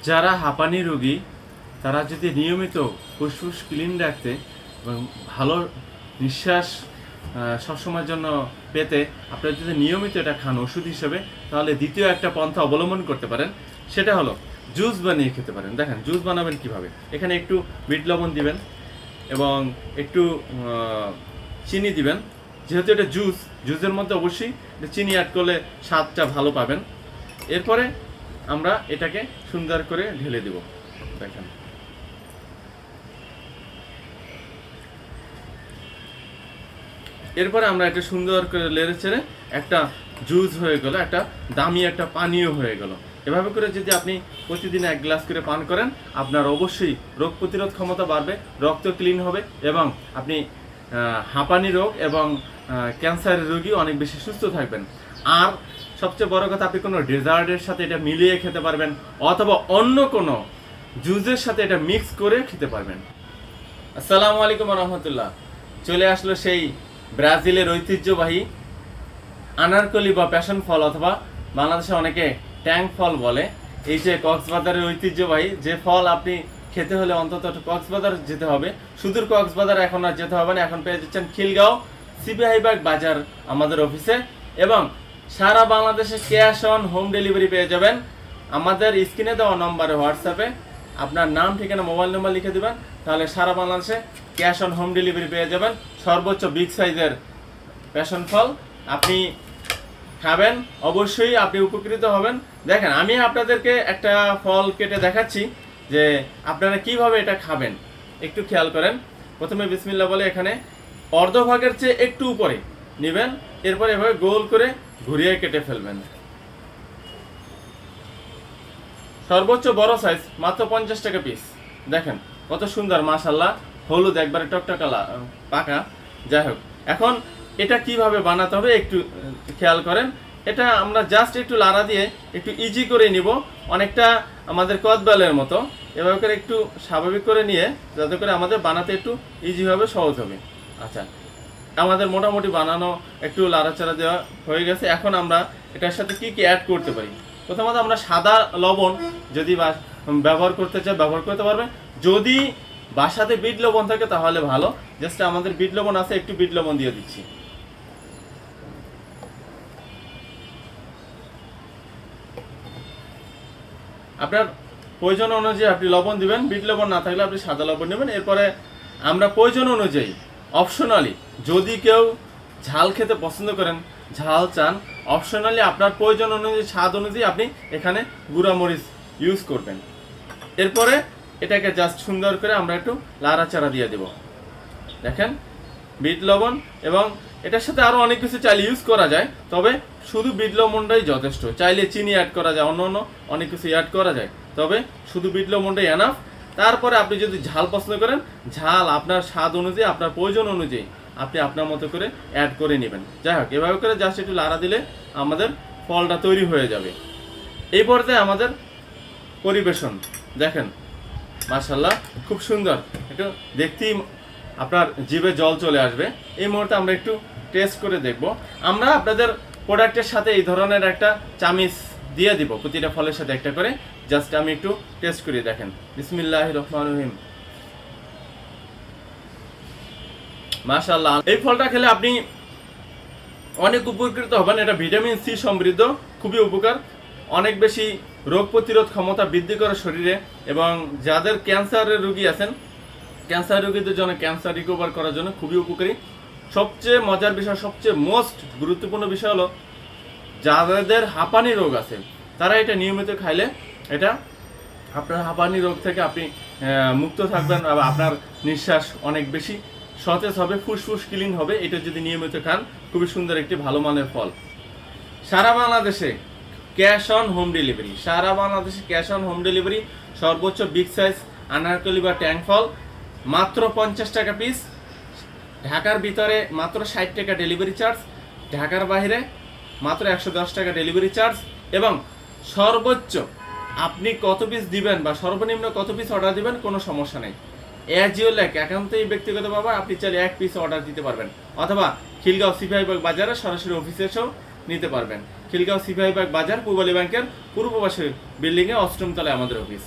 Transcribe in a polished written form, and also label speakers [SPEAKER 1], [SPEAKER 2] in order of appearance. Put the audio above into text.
[SPEAKER 1] যারা হাঁপানি রোগী তারা যদি নিয়মিত ফুসফুস ক্লিন রাখতে এবং ভালো নিঃশ্বাস সবসময়ের জন্য পেতে আপনারা যদি নিয়মিত এটা খান ওষুধ হিসেবে, তাহলে দ্বিতীয় একটা পন্থা অবলম্বন করতে পারেন। সেটা হলো জুস বানিয়ে খেতে পারেন। দেখেন জুস বানাবেন কিভাবে। এখানে একটু বিট লবণ দিবেন এবং একটু চিনি দিবেন। যেহেতু এটা জুসের মধ্যে অবশ্যই চিনি অ্যাড করলে স্বাদটা ভালো পাবেন। এরপরে আমরা এটাকে সুন্দর করে ঢেলে দিব। দেখেন এরপরে আমরা এটা সুন্দর করে লেড়ে চেড়ে একটা জুস হয়ে গেল, একটা দামি একটা পানীয় হয়ে গেল। এভাবে করে যদি আপনি প্রতিদিন 1 গ্লাস করে পান করেন, আপনার অবশ্যই রোগ প্রতিরোধ ক্ষমতা বাড়বে, রক্ত ক্লিন হবে এবং আপনি হাঁপানি রোগ এবং ক্যান্সারের রোগী অনেক বেশি সুস্থ থাকবেন। আর সবচেয়ে বড় কথা, আপনি কোনো ডেজার্টের সাথে এটা মিলিয়ে খেতে পারবেন অথবা অন্য কোনো জুসের সাথে এটা মিক্স করে খেতে পারবেন। আসসালামু আলাইকুম রহমতুল্লাহ। চলে আসলো সেই ব্রাজিলের ঐতিহ্যবাহী আনারকলি বা প্যাশন ফল, অথবা বাংলাদেশে অনেকে ট্যাং ফল বলে। এই যে কক্সবাজারের ঐতিহ্যবাহী যে ফল, আপনি খেতে হলে অন্তত কক্সবাজার যেতে হবে। সুদূর কক্সবাজার এখন আর যেতে হবে না, এখন পেয়ে যাচ্ছেন খিলগাঁও সিপাহীবাগ বাজার আমাদের অফিসে, এবং সারা বাংলাদেশে ক্যাশ অন হোম ডেলিভারি পেয়ে যাবেন। আমাদের স্ক্রিনে দেওয়া নম্বরে হোয়াটসঅ্যাপে আপনার নাম, ঠিকানা, মোবাইল নম্বর লিখে দেবেন, তাহলে সারা বাংলাদেশে ক্যাশ অন হোম ডেলিভারি পেয়ে যাবেন। সর্বোচ্চ বিগ সাইজের প্যাশন ফল আপনি খাবেন, অবশ্যই আপনি উপকৃত হবেন। দেখেন আমি আপনাদেরকে একটা ফল কেটে দেখাচ্ছি যে আপনারা কিভাবে এটা খাবেন, একটু খেয়াল করেন। প্রথমে বিসমিল্লাহ বলে এখানে অর্ধভাগের চেয়ে একটু উপরে নেবেন, এরপর এভাবে গোল করে ঘুরিয়ে কেটে ফেলবেন। সর্বোচ্চ বড় সাইজ মাত্র 50 টাকা পিস। দেখেন কত সুন্দর, মাশাআল্লাহ, হলুদ একবারে টকটকা পাকা। যাই হোক, এখন এটা কিভাবে বানাতে হবে একটু খেয়াল করেন। এটা আমরা জাস্ট একটু লাড়া দিয়ে একটু ইজি করে নিব, অনেকটা আমাদের কদবেলের মতো। এভাবে করে একটু স্বাভাবিক করে নিয়ে, যাতে করে আমাদের বানাতে একটু ইজি হবে, সহজ হবে। আচ্ছা, আমাদের মোটামুটি বানানো একটু লাড়াচাড়া দেওয়া হয়ে গেছে। এখন আমরা এটার সাথে কি কি অ্যাড করতে পারি। প্রথমত আমরা সাদা লবণ যদি ব্যবহার করতে চাই ব্যবহার করতে পারবেন। যদি বাসাতে বিট লবণ থাকে তাহলে ভালো। জাস্ট আমাদের বিট লবণ আছে, একটু বিট লবণ দিয়ে দিচ্ছি। আপনার প্রয়োজন অনুযায়ী আপনি লবণ দিবেন, বিট লবণ না থাকলে আপনি সাদা লবণ নেবেন। এরপরে আমরা প্রয়োজন অনুযায়ী অপশনালি, যদি কেউ ঝাল খেতে পছন্দ করেন, ঝাল চান, অপশনালি আপনার প্রয়োজন অনুযায়ী, স্বাদ অনুযায়ী আপনি এখানে গুঁড়া মরিচ ইউজ করবেন। এরপরে এটাকে জাস্ট সুন্দর করে আমরা একটু লাড়াচাড়া দিয়ে দেব। দেখেন বিট লবণ, এবং এটার সাথে আরও অনেক কিছু চাইলে ইউজ করা যায়, তবে শুধু বিট লবণটাই যথেষ্ট। চাইলে চিনি অ্যাড করা যায়, অন্য অন্য অনেক কিছু অ্যাড করা যায়, তবে শুধু বিট লবণটাই এনাফ। তারপরে আপনি যদি ঝাল পছন্দ করেন, ঝাল আপনার স্বাদ অনুযায়ী, আপনার প্রয়োজন অনুযায়ী আপনি আপনার মতো করে অ্যাড করে নেবেন। যাই হোক, এভাবে করে জাস্ট একটু লাড়া দিলে আমাদের ফলটা তৈরি হয়ে যাবে। এই পর্যায়ে আমাদের পরিবেশন দেখেন, মাশাআল্লাহ, খুব সুন্দর। একটু দেখতেই আপনার জিভে জল চলে আসবে। এই মুহূর্তে আমরা একটু টেস্ট করে দেখব। আমরা আপনাদের প্রোডাক্টের সাথে এই ধরনের একটা চামিচ দিয়ে দিব, প্রতিটা ফলের সাথে একটা করে। জাস্ট আমি একটু টেস্ট করে দেখেন। বিসমিল্লাহির রহমানির রহিম। মাশাআল্লাহ, এই ফলটা খেলে আপনি অনেক উপকৃত হবেন। এটা ভিটামিন সি সমৃদ্ধ, খুবই উপকার, অনেক বেশি রোগ প্রতিরোধ ক্ষমতা বৃদ্ধি করে শরীরে, এবং যাদের ক্যান্সারের রোগী আছেন, ক্যান্সার রোগীদের জন্য, ক্যান্সার রিকভার করার জন্য খুবই উপকারী। সবচেয়ে মজার বিষয়, সবচেয়ে মোস্ট গুরুত্বপূর্ণ বিষয় হলো যাদের হাঁপানি রোগ আছে তারা এটা নিয়মিত খাইলে এটা আপনার হাঁপানি রোগ থেকে আপনি মুক্ত থাকবেন, আপনার নিঃশ্বাস অনেক বেশি সতেজ হবে, ফুসফুস ক্লিন হবে। এটা যদি নিয়মিত খান, খুবই সুন্দর একটি ভালো মানের ফল। সারা বাংলাদেশে ক্যাশ অন হোম ডেলিভারি, সারা বাংলাদেশে ক্যাশ অন হোম ডেলিভারি। সর্বোচ্চ বিগ সাইজ আনারকলি বা ট্যাং ফল মাত্র 50 টাকা পিস। ঢাকার ভিতরে মাত্র 60 টাকা ডেলিভারি চার্জ, ঢাকার বাইরে মাত্র 110 টাকা ডেলিভারি চার্জ। এবং সর্বোচ্চ আপনি কত পিস দিবেন বা সর্বনিম্ন কত পিস অর্ডার দিবেন কোনো সমস্যা নেই। অ্যাজ ইউ লাইক, একান্তই ব্যক্তিগত ব্যাপার। আপনি চাইলে 1 পিস অর্ডার দিতে পারবেন, অথবা খিলগাঁও সিপাহীবাগ বাজারে সরাসরি অফিসে এসেও নিতে পারবেন। খিলগাঁও সিপাহীবাগ বাজার পূবালী ব্যাংকের পূর্ব পাশে বিল্ডিংয়ে অষ্টম তলায় আমাদের অফিস।